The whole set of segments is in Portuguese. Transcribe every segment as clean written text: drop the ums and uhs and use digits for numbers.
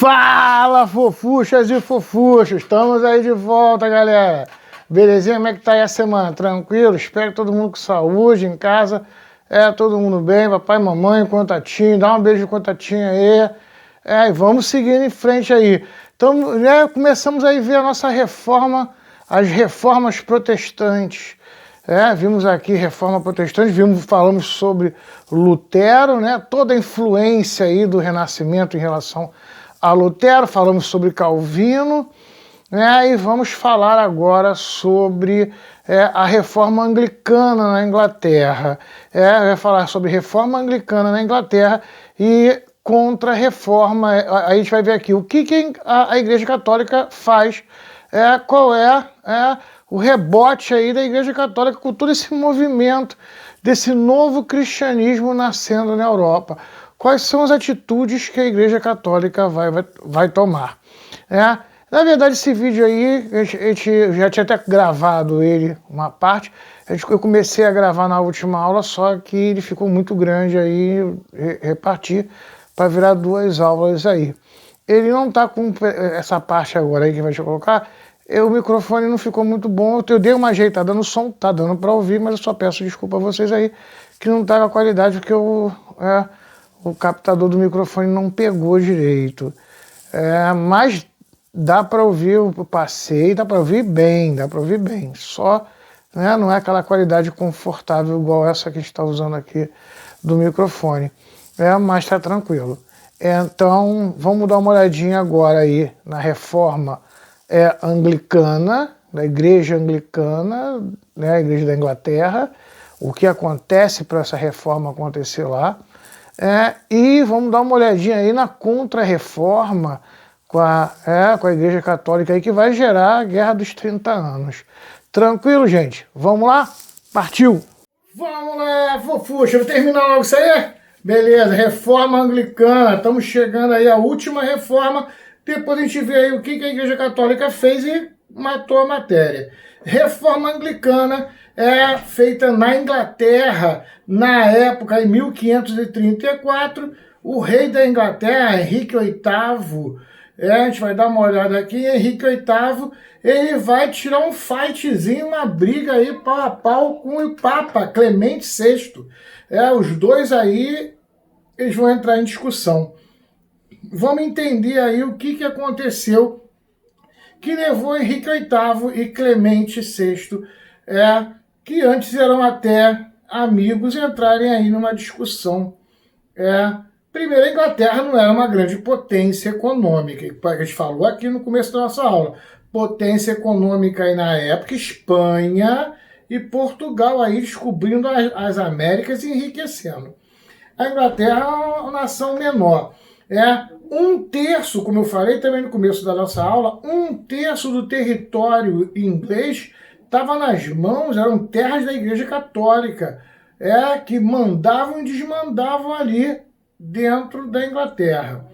Fala, fofuchas e fofuchos! Estamos aí de volta, galera. Belezinha? Como é que tá aí a semana? Tranquilo? Espero todo mundo com saúde em casa. Todo mundo bem, papai, mamãe, contatinho. Dá um beijo no contatinho aí. E vamos seguindo em frente aí. Então, começamos aí a ver a nossa reforma, as reformas protestantes. Vimos aqui reforma protestante, falamos sobre Lutero, toda a influência aí do Renascimento em relação a Lutero, falamos sobre Calvino, e vamos falar agora sobre a reforma anglicana na Inglaterra. Vai falar sobre reforma anglicana na Inglaterra e contra-reforma. A gente vai ver aqui o que a Igreja Católica faz, qual é o rebote aí da Igreja Católica com todo esse movimento desse novo cristianismo nascendo na Europa. Quais são as atitudes que a Igreja Católica vai tomar? Na verdade, esse vídeo aí, a gente já tinha até gravado ele, uma parte. Eu comecei a gravar na última aula, só que ele ficou muito grande aí, reparti para virar 2 aulas aí. Ele não está com essa parte agora aí que vai te colocar. O microfone não ficou muito bom, eu dei uma ajeitada no som, tá dando para ouvir, mas eu só peço desculpa a vocês aí, que não tá com a qualidade, porque o captador do microfone não pegou direito. Mas dá para ouvir, eu passei, dá para ouvir bem, só não é aquela qualidade confortável igual essa que a gente está usando aqui do microfone, mas tá tranquilo. Então, vamos dar uma olhadinha agora aí na reforma anglicana, da Igreja Anglicana, a Igreja da Inglaterra, o que acontece para essa reforma acontecer lá, e vamos dar uma olhadinha aí na contra-reforma com a Igreja Católica aí, que vai gerar a Guerra dos 30 anos. Tranquilo, gente? Vamos lá? Partiu! Vamos lá, fofuxa, vou terminar logo isso aí? Beleza, reforma anglicana, estamos chegando aí à última reforma. Depois a gente vê aí o que a Igreja Católica fez e matou a matéria. Reforma anglicana é feita na Inglaterra, na época, em 1534, o rei da Inglaterra, Henrique VIII, a gente vai dar uma olhada aqui, Henrique VIII, ele vai tirar um fightzinho, uma briga aí pau a pau com o Papa Clemente VI. Os dois aí, eles vão entrar em discussão. Vamos entender aí o que aconteceu que levou Henrique VIII e Clemente VI, que antes eram até amigos, entrarem aí numa discussão. Primeiro, a Inglaterra não era uma grande potência econômica, que a gente falou aqui no começo da nossa aula. Potência econômica aí na época, Espanha e Portugal aí descobrindo as Américas e enriquecendo. A Inglaterra é uma nação menor. 1/3, como eu falei também no começo da nossa aula, 1/3 do território inglês estava nas mãos, eram terras da Igreja Católica, que mandavam e desmandavam ali dentro da Inglaterra.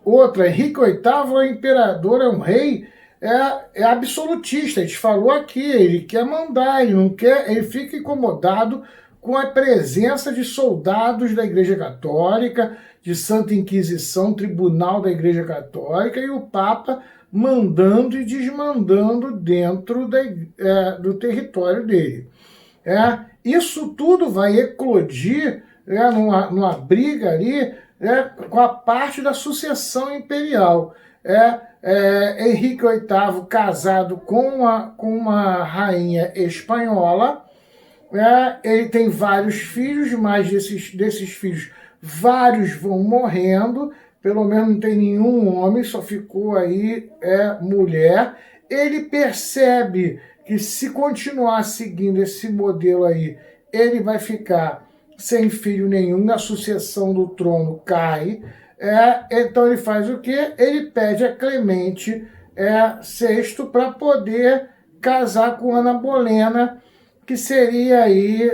Outra, Henrique VIII é um imperador, é um rei, absolutista, a gente falou aqui, ele quer mandar, ele não quer, ele fica incomodado com a presença de soldados da Igreja Católica, de Santa Inquisição, Tribunal da Igreja Católica, e o Papa mandando e desmandando dentro do território dele. Isso tudo vai eclodir numa briga ali com a parte da sucessão imperial. Henrique VIII casado com uma rainha espanhola, ele tem vários filhos, mas desses filhos, vários vão morrendo, pelo menos não tem nenhum homem, só ficou aí mulher. Ele percebe que se continuar seguindo esse modelo aí, ele vai ficar sem filho nenhum, a sucessão do trono cai. Então ele faz o quê? Ele pede a Clemente VI para poder casar com Ana Bolena, que seria aí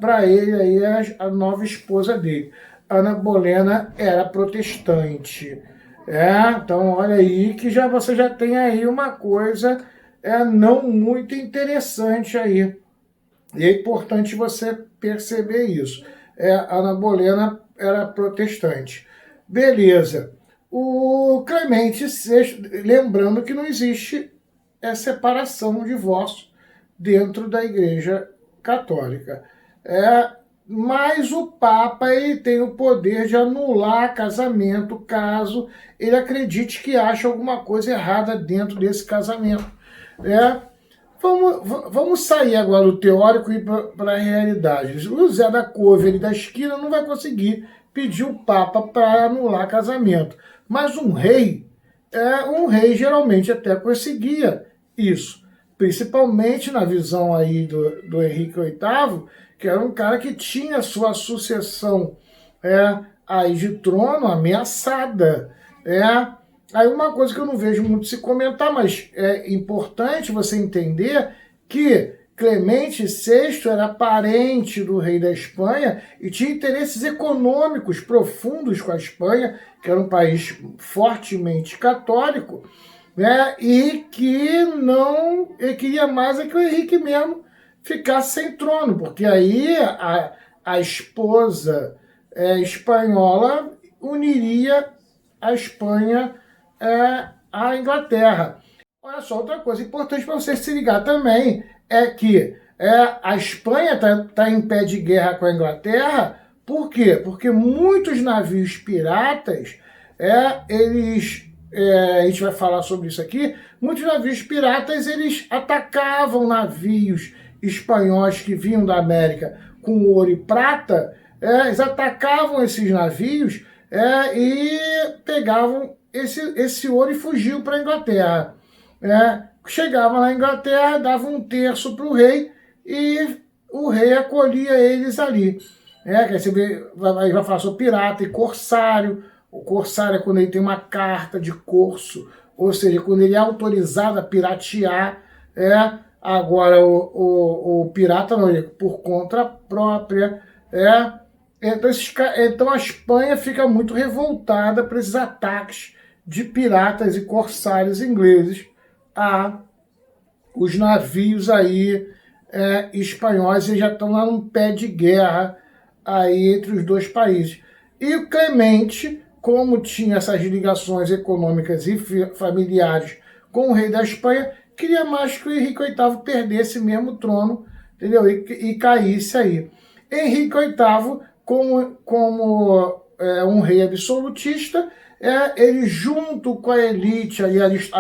para ele aí a nova esposa dele. Ana Bolena era protestante. Então olha aí que você já tem aí uma coisa não muito interessante aí. E é importante você perceber isso. Ana Bolena era protestante. Beleza. o Clemente VI, lembrando que não existe separação, divórcio dentro da Igreja Católica. Mas o Papa ele tem o poder de anular casamento caso ele acredite que acha alguma coisa errada dentro desse casamento. Vamos sair agora do teórico e ir para a realidade. O Zé da Couve ali da esquina não vai conseguir pedir o Papa para anular casamento. Mas um rei geralmente até conseguia isso. Principalmente na visão aí do Henrique VIII, que era um cara que tinha sua sucessão aí de trono ameaçada. Aí uma coisa que eu não vejo muito se comentar, mas é importante você entender que Clemente VI era parente do rei da Espanha e tinha interesses econômicos profundos com a Espanha, que era um país fortemente católico, e que não ele queria mais que o Henrique mesmo ficasse sem trono, porque aí a esposa espanhola uniria a Espanha à Inglaterra. Olha só, outra coisa importante para você se ligar também é que a Espanha está em pé de guerra com a Inglaterra. Por quê? Porque muitos navios piratas, a gente vai falar sobre isso aqui, muitos navios piratas eles atacavam navios espanhóis que vinham da América com ouro e prata, eles atacavam esses navios e pegavam esse ouro e fugiam para a Inglaterra. Chegava na Inglaterra, dava um terço para o rei e o rei acolhia eles ali. Você vai falar sobre pirata e corsário. O corsário é quando ele tem uma carta de corso, ou seja, quando ele é autorizado a piratear. Agora o pirata não, ele é por conta própria. Então a Espanha fica muito revoltada por esses ataques de piratas e corsários ingleses a os navios aí espanhóis, e já estão lá num pé de guerra aí entre os dois países. E o Clemente, como tinha essas ligações econômicas e familiares com o rei da Espanha, queria mais que o Henrique VIII perdesse mesmo o trono, entendeu? E caísse aí. Henrique VIII, como um rei absolutista, ele junto com a elite, a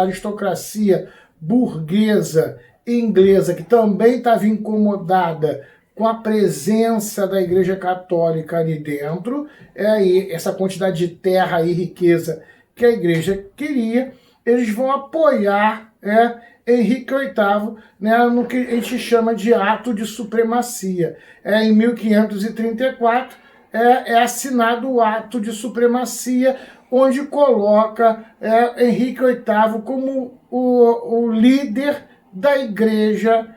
aristocracia burguesa inglesa, que também estava incomodada com a presença da Igreja Católica ali dentro, e essa quantidade de terra e riqueza que a Igreja queria, eles vão apoiar Henrique VIII, no que a gente chama de ato de supremacia. Em 1534 é assinado o ato de supremacia, onde coloca Henrique VIII como o líder da Igreja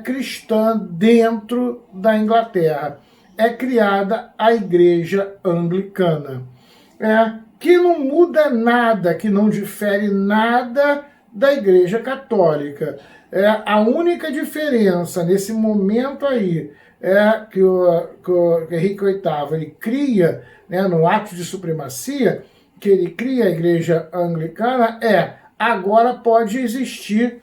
cristã dentro da Inglaterra. É criada a Igreja Anglicana, que não muda nada, que não difere nada da Igreja Católica. A única diferença nesse momento aí que o Henrique VIII ele cria, no ato de supremacia, que ele cria a Igreja Anglicana, agora pode existir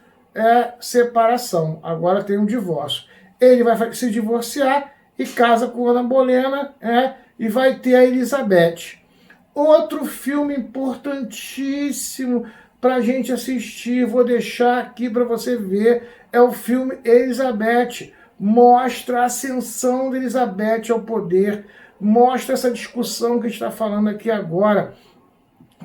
separação, agora tem um divórcio. Ele vai se divorciar e casa com Ana Bolena, e vai ter a Elizabeth. Outro filme importantíssimo para a gente assistir, vou deixar aqui para você ver, é o filme Elizabeth. Mostra a ascensão de Elizabeth ao poder, mostra essa discussão que a gente está falando aqui agora,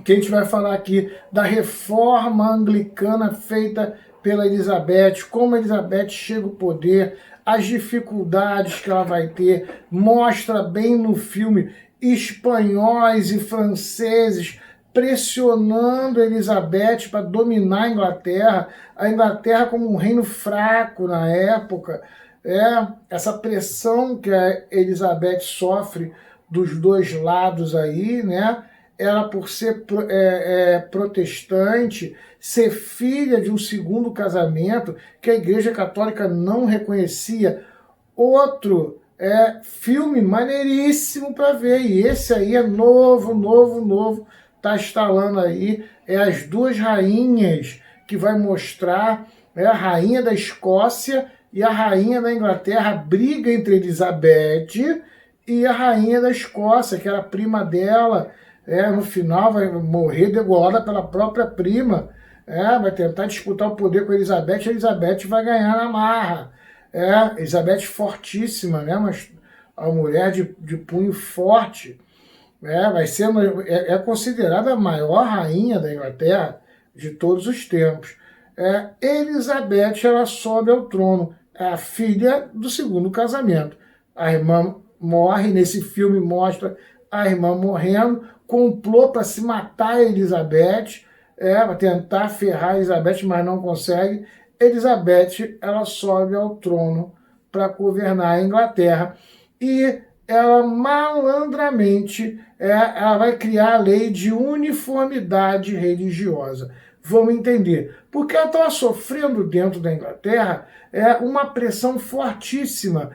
que a gente vai falar aqui da reforma anglicana feita pela Elizabeth, como a Elizabeth chega ao poder, as dificuldades que ela vai ter, mostra bem no filme espanhóis e franceses pressionando a Elizabeth para dominar a Inglaterra como um reino fraco na época. Essa pressão que a Elizabeth sofre dos dois lados aí, ela por ser protestante, ser filha de um segundo casamento que a Igreja Católica não reconhecia. Outro filme maneiríssimo para ver, e esse aí é novo está instalando aí as duas rainhas, que vai mostrar a rainha da Escócia e a rainha da Inglaterra, a briga entre Elizabeth e a rainha da Escócia, que era prima dela. No final vai morrer degolada pela própria prima. Vai tentar disputar o poder com a Elizabeth vai ganhar na marra. Elizabeth fortíssima, né? Mas a mulher de punho forte. Vai ser considerada a maior rainha da Inglaterra de todos os tempos. Elizabeth, ela sobe ao trono, é a filha do segundo casamento. A irmã morre, nesse filme mostra a irmã morrendo, complô para se matar a Elizabeth, para tentar ferrar a Elizabeth, mas não consegue. Elizabeth, ela sobe ao trono para governar a Inglaterra e ela malandramente ela vai criar a lei de uniformidade religiosa. Vamos entender. Porque ela estava sofrendo dentro da Inglaterra uma pressão fortíssima.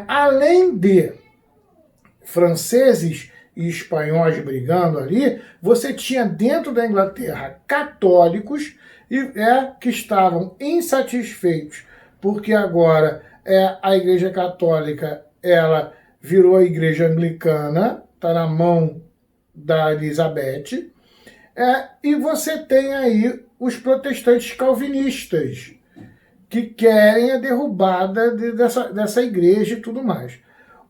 Além de franceses e espanhóis brigando ali, você tinha dentro da Inglaterra católicos que estavam insatisfeitos, porque agora a Igreja Católica ela virou a Igreja Anglicana, está na mão da Elizabeth, e você tem aí os protestantes calvinistas, que querem a derrubada dessa igreja e tudo mais.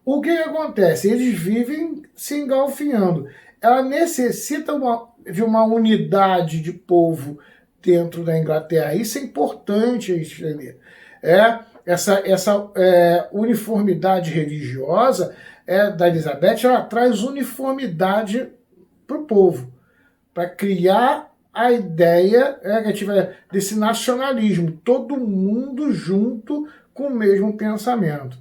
O que acontece? Eles vivem se engalfinhando. Ela necessita de uma unidade de povo dentro da Inglaterra. Isso é importante entender. Essa uniformidade religiosa da Elizabeth, ela traz uniformidade para o povo, para criar a ideia desse nacionalismo, todo mundo junto com o mesmo pensamento.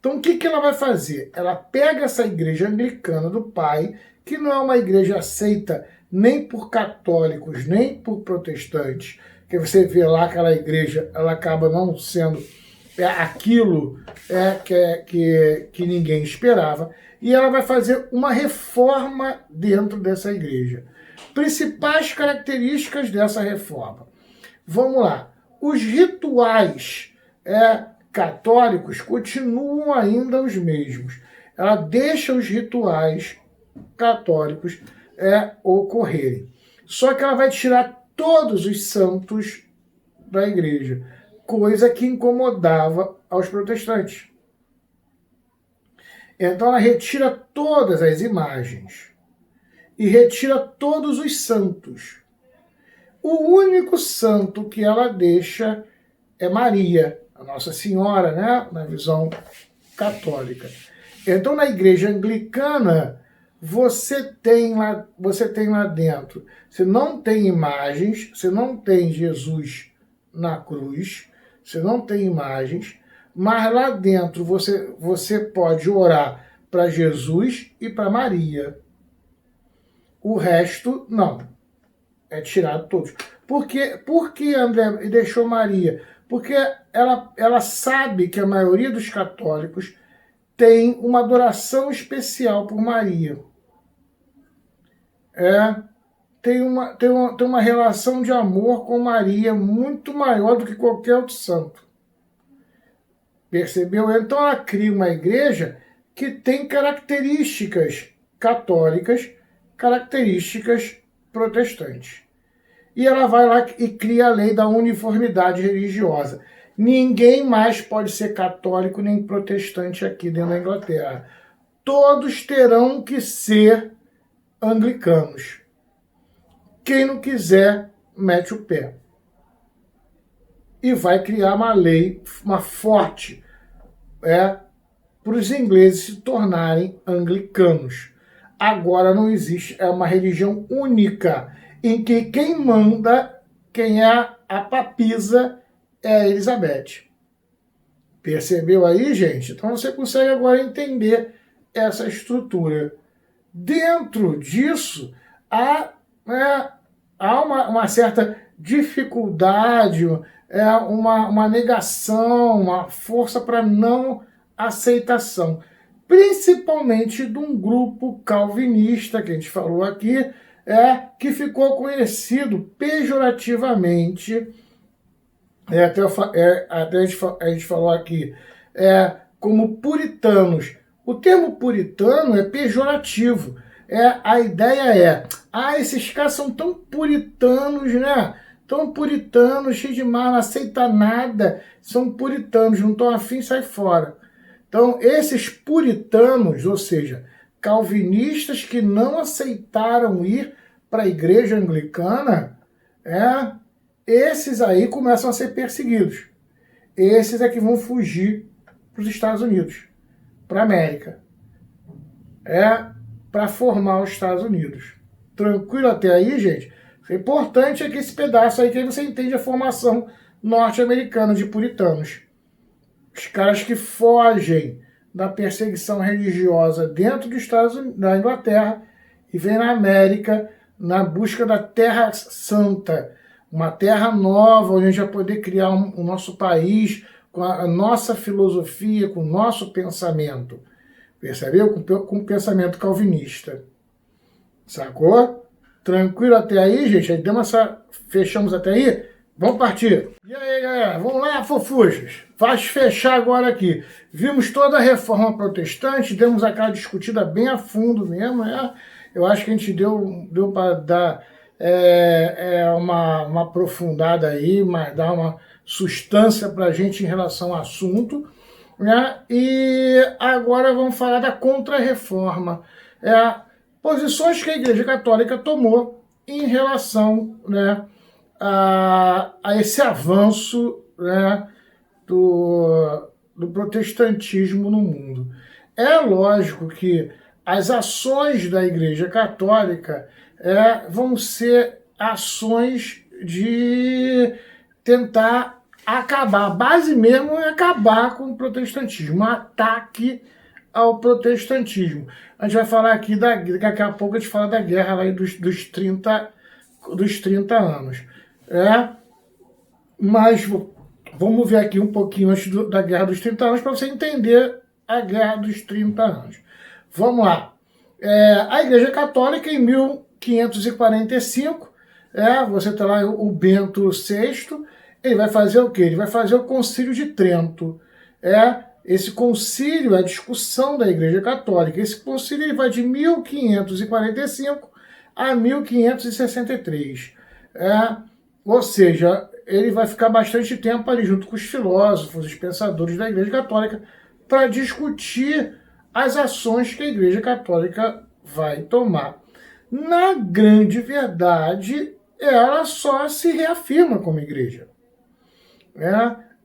Então, o que ela vai fazer? Ela pega essa igreja anglicana do pai, que não é uma igreja aceita nem por católicos, nem por protestantes, que você vê lá aquela igreja, ela acaba não sendo aquilo que ninguém esperava, e ela vai fazer uma reforma dentro dessa igreja. Principais características dessa reforma. Vamos lá. Os rituais católicos continuam ainda os mesmos. Ela deixa os rituais católicos ocorrerem. Só que ela vai tirar todos os santos da igreja, coisa que incomodava aos protestantes. Então ela retira todas as imagens e retira todos os santos. O único santo que ela deixa é Maria, a Nossa Senhora, né? Na visão católica. Então, na igreja anglicana, você tem lá dentro, você não tem imagens, você não tem Jesus na cruz, você não tem imagens, mas lá dentro você pode orar para Jesus e para Maria. O resto, não. É tirado todos. Por que André deixou Maria? Porque ela sabe que a maioria dos católicos tem uma adoração especial por Maria. Tem uma relação de amor com Maria muito maior do que qualquer outro santo. Percebeu? Então ela cria uma igreja que tem características católicas, características protestantes. E ela vai lá e cria a lei da uniformidade religiosa. Ninguém mais pode ser católico nem protestante aqui dentro da Inglaterra. Todos terão que ser anglicanos. Quem não quiser, mete o pé. E vai criar uma lei, uma forte, para os ingleses se tornarem anglicanos. Agora não existe, é uma religião única, em que quem manda, quem é a papisa, é a Elizabeth. Percebeu aí, gente? Então você consegue agora entender essa estrutura. Dentro disso, há uma certa dificuldade, uma negação, uma força para não aceitação. Principalmente de um grupo calvinista, que a gente falou aqui, que ficou conhecido pejorativamente, até a gente falou aqui, como puritanos. O termo puritano é pejorativo. A ideia esses caras são tão puritanos, né? Tão puritanos, cheio de mal, não aceita nada, são puritanos, não estão afim, sai fora. Então, esses puritanos, ou seja, calvinistas que não aceitaram ir para a igreja anglicana, esses aí começam a ser perseguidos. Esses é que vão fugir para os Estados Unidos, para a América. Para formar os Estados Unidos. Tranquilo até aí, gente? O importante é que esse pedaço aí, que aí você entende a formação norte-americana de puritanos. Os caras que fogem da perseguição religiosa dentro dos Estados Unidos, da Inglaterra, e vêm na América na busca da Terra Santa, uma terra nova, onde a gente vai poder criar o nosso país com a nossa filosofia, com o nosso pensamento. Percebeu? Com o pensamento calvinista. Sacou? Tranquilo até aí, gente? Aí fechamos até aí? Vamos partir. E aí, galera? Vamos lá, fofuchas. Faz fechar agora aqui. Vimos toda a reforma protestante, demos aquela discutida bem a fundo mesmo, Eu acho que a gente deu para dar uma aprofundada aí, mas dar uma substância para a gente em relação ao assunto. E agora vamos falar da Contra-Reforma. Posições que a Igreja Católica tomou em relação a esse avanço do protestantismo no mundo. É lógico que as ações da Igreja Católica vão ser ações de tentar acabar. A base mesmo é acabar com o protestantismo, um ataque ao protestantismo. A gente vai falar aqui, daqui a pouco a gente fala da guerra lá dos 30 anos. Mas vamos ver aqui um pouquinho antes da guerra dos 30 anos para você entender a guerra dos 30 anos. Vamos lá. A Igreja Católica, em 1545, você tem lá o Bento VI, ele vai fazer o quê? Ele vai fazer o Concílio de Trento. Esse concílio é a discussão da Igreja Católica. Esse concílio ele vai de 1545 a 1563. Ou seja, ele vai ficar bastante tempo ali junto com os filósofos, os pensadores da Igreja Católica, para discutir as ações que a Igreja Católica vai tomar. Na grande verdade, ela só se reafirma como igreja.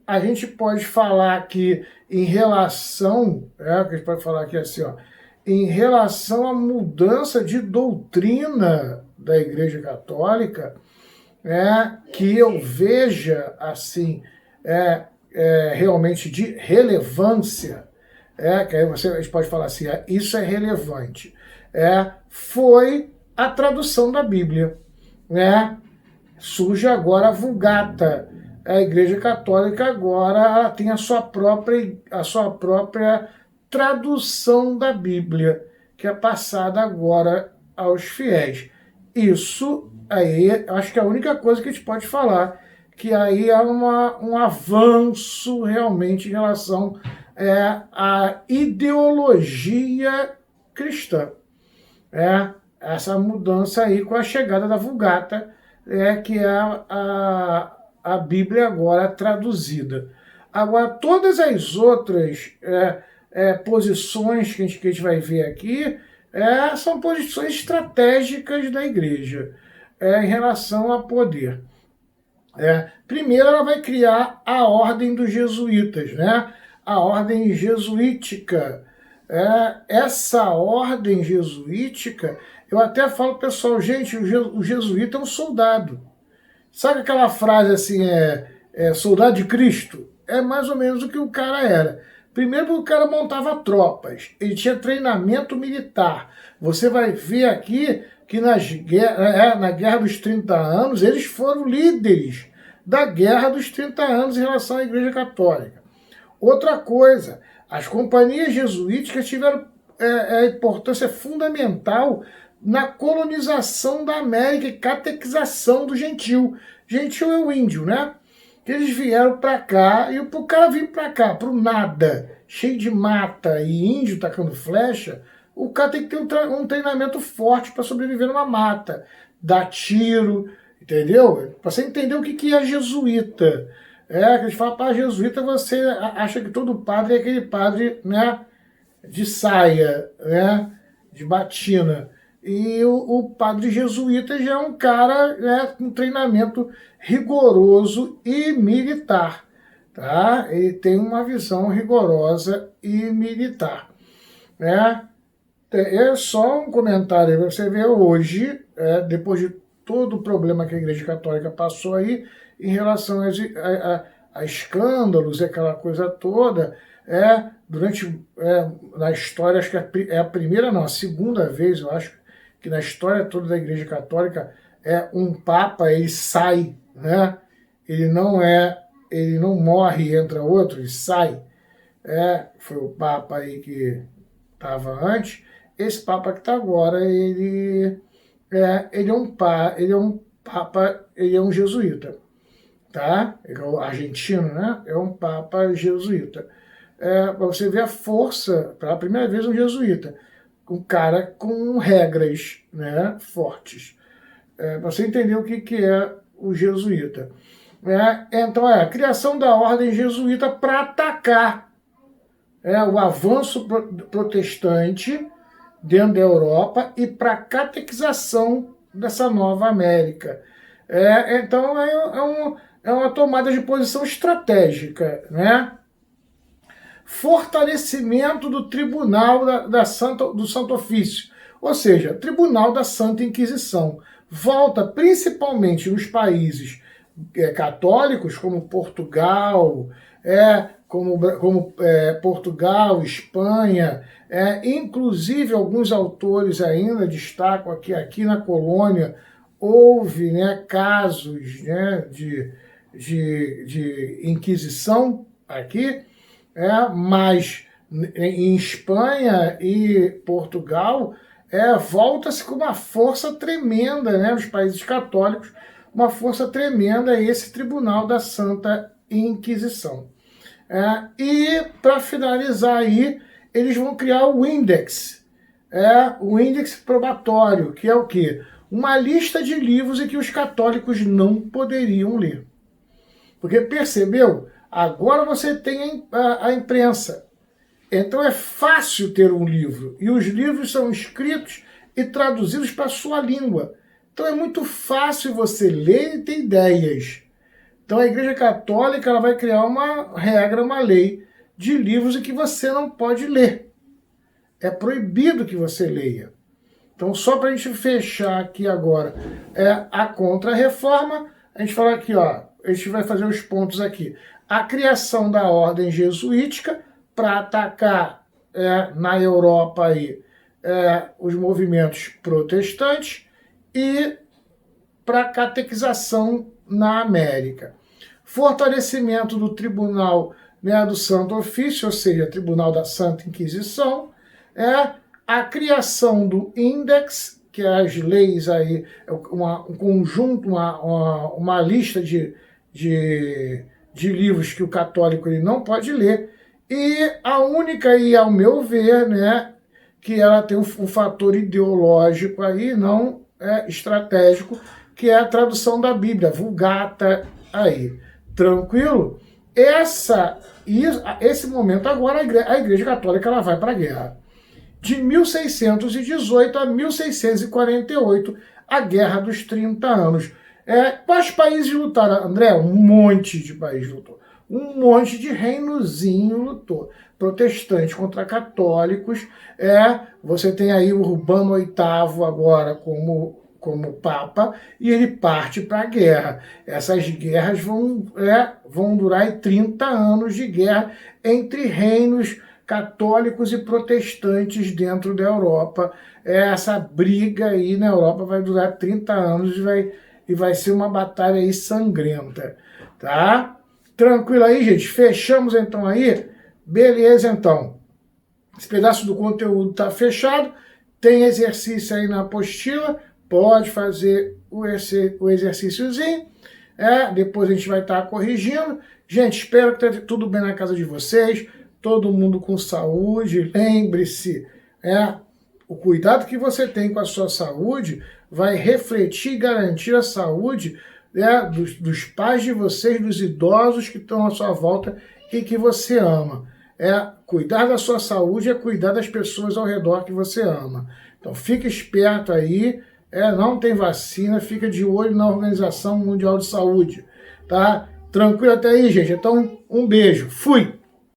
A gente pode falar que em relação, a gente pode falar aqui assim, em relação à mudança de doutrina da Igreja Católica, que eu veja assim, realmente de relevância, que aí a gente pode falar assim, isso é relevante, foi a tradução da Bíblia. Surge agora a Vulgata. A Igreja Católica agora ela tem a sua própria tradução da Bíblia, que é passada agora aos fiéis. Isso aí, acho que é a única coisa que a gente pode falar, que aí é um avanço realmente em relação à ideologia cristã. Essa mudança aí com a chegada da Vulgata, que é a Bíblia agora traduzida. Agora, todas as outras posições que a gente vai ver aqui são posições estratégicas da igreja em relação a poder. Primeiro, ela vai criar a ordem dos jesuítas, a ordem jesuítica. Essa ordem jesuítica, eu até falo, pessoal, gente, o jesuíta é um soldado. Sabe aquela frase assim, soldado de Cristo? É mais ou menos o que o cara era. Primeiro porque o cara montava tropas, ele tinha treinamento militar. Você vai ver aqui que na Guerra dos 30 anos, eles foram líderes da Guerra dos 30 anos em relação à Igreja Católica. Outra coisa, as companhias jesuíticas tiveram importância fundamental na colonização da América e catequização do gentil. Gentil é o índio, né? Que eles vieram para cá, e pro cara vir para cá, pro nada, cheio de mata e índio tacando flecha, o cara tem que ter um treinamento forte para sobreviver numa mata, dar tiro, entendeu? Para você entender o que é jesuíta. Que a gente fala, para jesuíta, você acha que todo padre é aquele padre, né, de saia, né, de batina. E o padre jesuíta já é um cara, né, com treinamento rigoroso e militar. Tá? Ele tem uma visão rigorosa e militar. Né? É só um comentário para você ver hoje, depois de todo o problema que a Igreja Católica passou aí, em relação a escândalos, aquela coisa toda, durante, na história, acho que é a primeira, não, a segunda vez, eu acho, que na história toda da Igreja Católica, um Papa, ele sai, né? Ele não morre e entra outro, ele sai. Foi o Papa aí que estava antes. Esse Papa que está agora, ele é um Papa, ele é um jesuíta, tá? Ele é o argentino, né? É um Papa jesuíta. Para você ver a força, pela primeira vez um jesuíta, um cara com regras, né, fortes. Para você entender o que é o jesuíta. Então, a criação da ordem jesuíta para atacar o avanço protestante dentro da Europa e para a catequização dessa nova América. Então, é uma tomada de posição estratégica, né? Fortalecimento do Tribunal do Santo Ofício, ou seja, Tribunal da Santa Inquisição. Volta principalmente nos países católicos, como Portugal, Portugal, Espanha, inclusive alguns autores ainda destacam aqui na colônia houve, né, casos, né, de inquisição aqui, mas em Espanha e Portugal volta-se com uma força tremenda, né, nos países católicos, uma força tremenda esse Tribunal da Santa Inquisição. E, para finalizar aí, eles vão criar o índex, o índex probatório, que é o quê? Uma lista de livros em que os católicos não poderiam ler. Porque, percebeu? Agora você tem a imprensa. Então é fácil ter um livro. E os livros são escritos e traduzidos para a sua língua. Então é muito fácil você ler e ter ideias. Então a Igreja Católica ela vai criar uma regra, uma lei de livros em que você não pode ler. É proibido que você leia. Então só para a gente fechar aqui agora a Contra-Reforma, a gente fala aqui, ó, a gente vai fazer os pontos aqui. A criação da ordem jesuítica para atacar na Europa aí, os movimentos protestantes e para catequização na América. Fortalecimento do Tribunal, né, do Santo Ofício, ou seja, Tribunal da Santa Inquisição, a criação do Índex, que é as leis aí, um conjunto, uma lista de livros que o católico ele não pode ler, e a única, e ao meu ver, né, que ela tem um fator ideológico aí, não estratégico, que é a tradução da Bíblia, Vulgata aí. Tranquilo? Esse momento agora, a Igreja Católica ela vai para a guerra. De 1618 a 1648, a Guerra dos 30 Anos. Quais países lutaram, André? Um monte de países lutou. Um monte de reinozinho lutou. Protestantes contra católicos. Você tem aí o Urbano VIII agora como Papa, e ele parte para a guerra. Essas guerras vão durar 30 anos de guerra entre reinos católicos e protestantes dentro da Europa. Essa briga aí na Europa vai durar 30 anos e vai ser uma batalha aí sangrenta, tá? Tranquilo aí, gente? Fechamos então aí? Beleza, então. Esse pedaço do conteúdo tá fechado. Tem exercício aí na apostila, pode fazer o exercíciozinho, depois a gente vai estar corrigindo. Gente, espero que esteja tudo bem na casa de vocês, todo mundo com saúde. Lembre-se, o cuidado que você tem com a sua saúde vai refletir e garantir a saúde dos pais de vocês, dos idosos que estão à sua volta e que você ama. Cuidar da sua saúde é cuidar das pessoas ao redor que você ama. Então fique esperto aí, não tem vacina, fica de olho na Organização Mundial de Saúde, tá? Tranquilo até aí, gente? Então, um beijo. Fui!